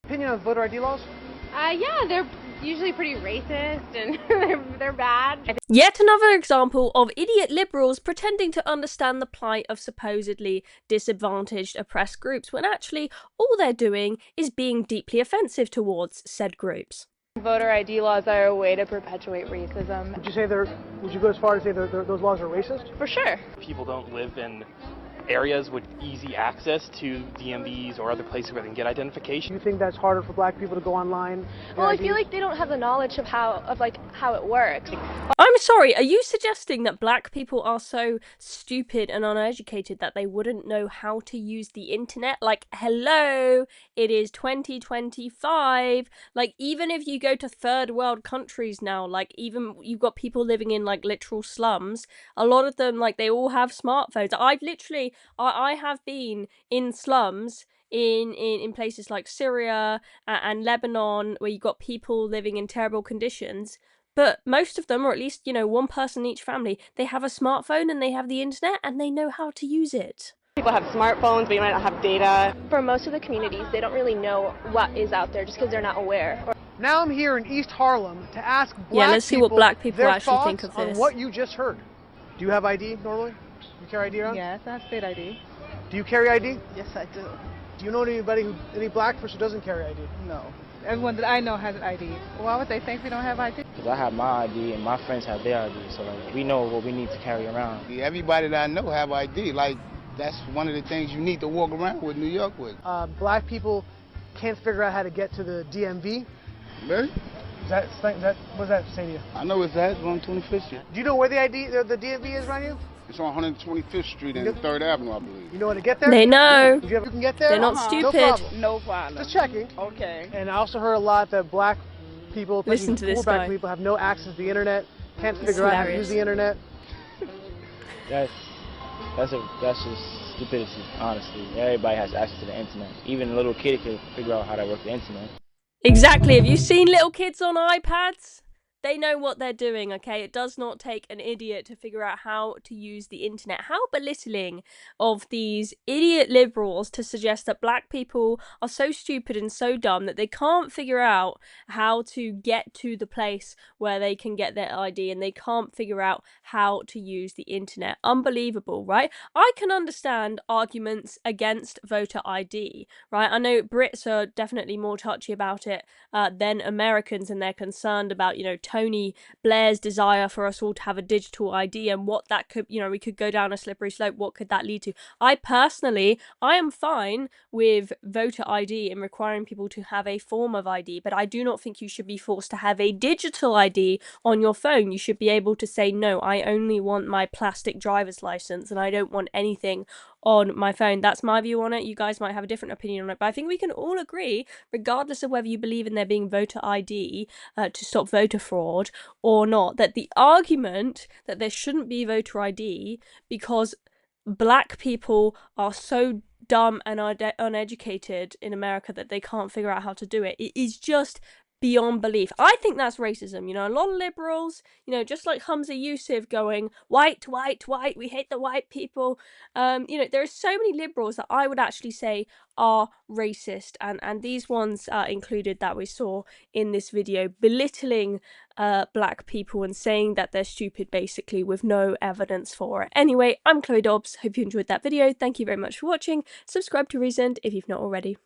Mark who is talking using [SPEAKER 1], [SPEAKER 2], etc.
[SPEAKER 1] Opinion on voter ID laws?
[SPEAKER 2] Yeah, they're usually pretty racist and they're bad.
[SPEAKER 3] Yet another example of idiot liberals pretending to understand the plight of supposedly disadvantaged, oppressed groups when actually all they're doing is being deeply offensive towards said groups.
[SPEAKER 4] Voter ID laws are a way to perpetuate racism.
[SPEAKER 1] Would you go as far to say those laws are racist?
[SPEAKER 4] For sure.
[SPEAKER 5] People don't live in areas with easy access to DMVs or other places where they can get identification.
[SPEAKER 1] Do you think that's harder for black people to go online?
[SPEAKER 4] Well, I feel like they don't have the knowledge of how it works.
[SPEAKER 3] I'm sorry, are you suggesting that black people are so stupid and uneducated that they wouldn't know how to use the internet? Like, hello, it is 2025. Like, even if you go to third world countries now, like, even you've got people living in, like, literal slums, a lot of them, like, they all have smartphones. I have been in slums in places like Syria and Lebanon, where you've got people living in terrible conditions. But most of them, or at least, you know, one person in each family, they have a smartphone and they have the internet and they know how to use it.
[SPEAKER 4] People have smartphones, but you might not have data. For most of the communities, they don't really know what is out there just because they're not aware.
[SPEAKER 1] Now I'm here in East Harlem to ask black people.
[SPEAKER 3] Yeah, let's see what black people
[SPEAKER 1] their
[SPEAKER 3] actually think
[SPEAKER 1] thoughts
[SPEAKER 3] of this.
[SPEAKER 1] on what you just heard. Do you have ID normally? You carry ID around?
[SPEAKER 6] Yes, I have state ID.
[SPEAKER 1] Do you carry ID?
[SPEAKER 6] Yes, I do.
[SPEAKER 1] Do you know any black person who doesn't carry ID?
[SPEAKER 6] No. Everyone that I know has an ID. Why would they think we don't have ID?
[SPEAKER 7] Because I have my ID and my friends have their ID, so like, we know what we need to carry around.
[SPEAKER 8] Everybody that I know have ID. Like, that's one of the things you need to walk around with New York with.
[SPEAKER 1] Black people can't figure out how to get to the DMV.
[SPEAKER 8] Really?
[SPEAKER 1] What does that say to you?
[SPEAKER 8] I know it's that. It's on 25th Street.
[SPEAKER 1] Do you know where the DMV is around you?
[SPEAKER 8] It's on 125th Street and 3rd Avenue, I believe.
[SPEAKER 1] You know how to get there?
[SPEAKER 3] They know.
[SPEAKER 1] You can get there?
[SPEAKER 3] They're not
[SPEAKER 1] No
[SPEAKER 3] stupid.
[SPEAKER 1] problem.
[SPEAKER 6] No problem.
[SPEAKER 1] Just checking.
[SPEAKER 6] Okay.
[SPEAKER 1] And I also heard a lot that black people,
[SPEAKER 3] Listen to this
[SPEAKER 1] black
[SPEAKER 3] guy.
[SPEAKER 1] people have no access to the internet, can't
[SPEAKER 3] It's
[SPEAKER 1] figure out how to
[SPEAKER 3] hilarious.
[SPEAKER 1] use the internet.
[SPEAKER 7] That's just stupidity, honestly. Everybody has access to the internet. Even a little kid can figure out how to work the internet.
[SPEAKER 3] Exactly. Have you seen little kids on iPads? They know what they're doing, okay? It does not take an idiot to figure out how to use the internet. How belittling of these idiot liberals to suggest that black people are so stupid and so dumb that they can't figure out how to get to the place where they can get their ID and they can't figure out how to use the internet. Unbelievable, right? I can understand arguments against voter ID, right? I know Brits are definitely more touchy about it than Americans, and they're concerned about, you know, Tony Blair's desire for us all to have a digital ID and what that could, you know, we could go down a slippery slope. What could that lead to? I am fine with voter ID and requiring people to have a form of ID, but I do not think you should be forced to have a digital ID on your phone. You should be able to say, no, I only want my plastic driver's license and I don't want anything on my phone. That's my view on it. You guys might have a different opinion on it, but I think we can all agree, regardless of whether you believe in there being voter ID to stop voter fraud or not, that the argument that there shouldn't be voter ID because black people are so dumb and uneducated in America that they can't figure out how to do it, it is just beyond belief. I think that's racism. You know, a lot of liberals, you know, just like Humza Yusuf going, white, white, white, we hate the white people. You know, there are so many liberals that I would actually say are racist, and these ones included that we saw in this video, belittling black people and saying that they're stupid basically with no evidence for it. Anyway, I'm Chloe Dobbs. Hope you enjoyed that video. Thank you very much for watching. Subscribe to Reasoned if you've not already.